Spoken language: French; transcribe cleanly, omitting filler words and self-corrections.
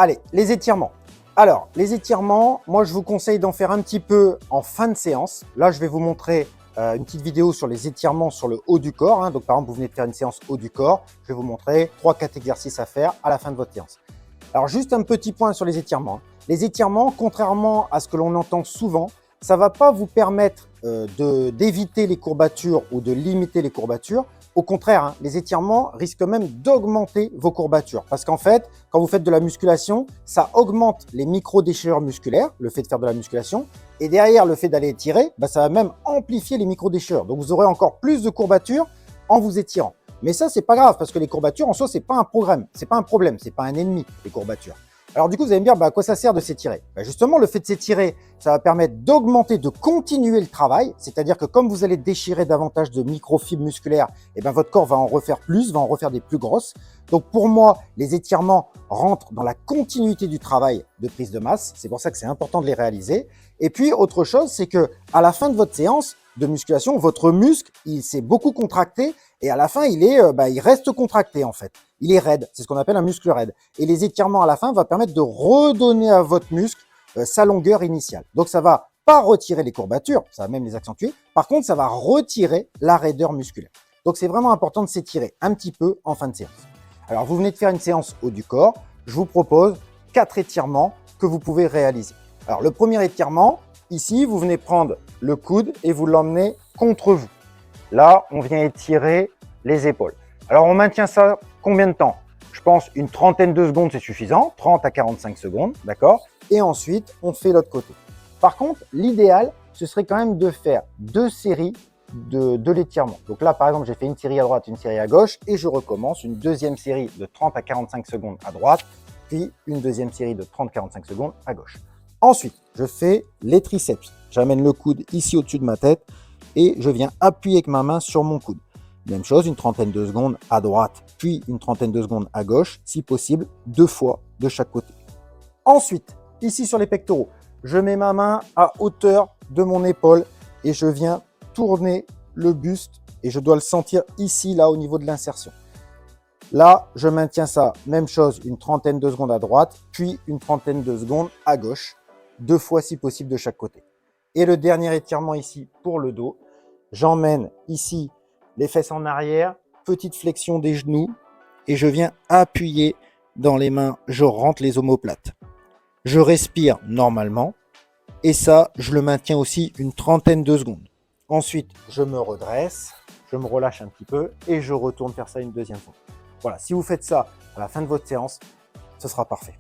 Allez, les étirements. Alors, les étirements, moi je vous conseille d'en faire un petit peu en fin de séance. Là, je vais vous montrer une petite vidéo sur les étirements sur le haut du corps. Donc, par exemple, vous venez de faire une séance haut du corps. Je vais vous montrer 3-4 exercices à faire à la fin de votre séance. Alors, juste un petit point sur les étirements. Les étirements, contrairement à ce que l'on entend souvent, ça ne va pas vous permettre d'éviter les courbatures ou de limiter les courbatures. Au contraire, les étirements risquent même d'augmenter vos courbatures. Parce qu'en fait, quand vous faites de la musculation, ça augmente les micro-déchirures musculaires, le fait de faire de la musculation. Et derrière, le fait d'aller étirer, ça va même amplifier les micro-déchirures. Donc, vous aurez encore plus de courbatures en vous étirant. Mais ça, c'est pas grave parce que les courbatures, en soi, c'est pas un problème. C'est pas un problème, c'est pas un ennemi, les courbatures. Alors du coup, vous allez me dire, à quoi ça sert de s'étirer? Justement, le fait de s'étirer, ça va permettre d'augmenter, de continuer le travail. C'est-à-dire que comme vous allez déchirer davantage de microfibres musculaires, votre corps va en refaire plus, va en refaire des plus grosses. Donc pour moi, les étirements rentrent dans la continuité du travail de prise de masse. C'est pour ça que c'est important de les réaliser. Et puis, autre chose, c'est que à la fin de votre séance de musculation, votre muscle, il s'est beaucoup contracté et à la fin, il reste contracté en fait. Il est raide, c'est ce qu'on appelle un muscle raide. Et les étirements à la fin vont permettre de redonner à votre muscle sa longueur initiale. Donc ça va pas retirer les courbatures, ça va même les accentuer. Par contre, ça va retirer la raideur musculaire. Donc c'est vraiment important de s'étirer un petit peu en fin de séance. Alors vous venez de faire une séance haut du corps, je vous propose 4 étirements que vous pouvez réaliser. Alors le premier étirement, ici, vous venez prendre le coude et vous l'emmenez contre vous. Là, on vient étirer les épaules. Alors on maintient ça combien de temps? Je pense une trentaine de secondes, c'est suffisant, 30 à 45 secondes, d'accord? Et ensuite, on fait l'autre côté. Par contre, l'idéal, ce serait quand même de faire 2 séries de l'étirement. Donc là, par exemple, j'ai fait une série à droite, une série à gauche, et je recommence une deuxième série de 30 à 45 secondes à droite, puis une deuxième série de 30-45 secondes à gauche. Ensuite, je fais les triceps. J'amène le coude ici au-dessus de ma tête et je viens appuyer avec ma main sur mon coude. Même chose, une trentaine de secondes à droite, puis une trentaine de secondes à gauche, si possible, 2 fois de chaque côté. Ensuite, ici sur les pectoraux, je mets ma main à hauteur de mon épaule et je viens tourner le buste et je dois le sentir ici, là, au niveau de l'insertion. Là, je maintiens ça, même chose, une trentaine de secondes à droite, puis une trentaine de secondes à gauche, 2 fois si possible de chaque côté. Et le dernier étirement ici pour le dos, j'emmène ici les fesses en arrière, petite flexion des genoux et je viens appuyer dans les mains, je rentre les omoplates. Je respire normalement et ça, je le maintiens aussi une trentaine de secondes. Ensuite, je me redresse, je me relâche un petit peu et je retourne faire ça une deuxième fois. Voilà, si vous faites ça à la fin de votre séance, ce sera parfait.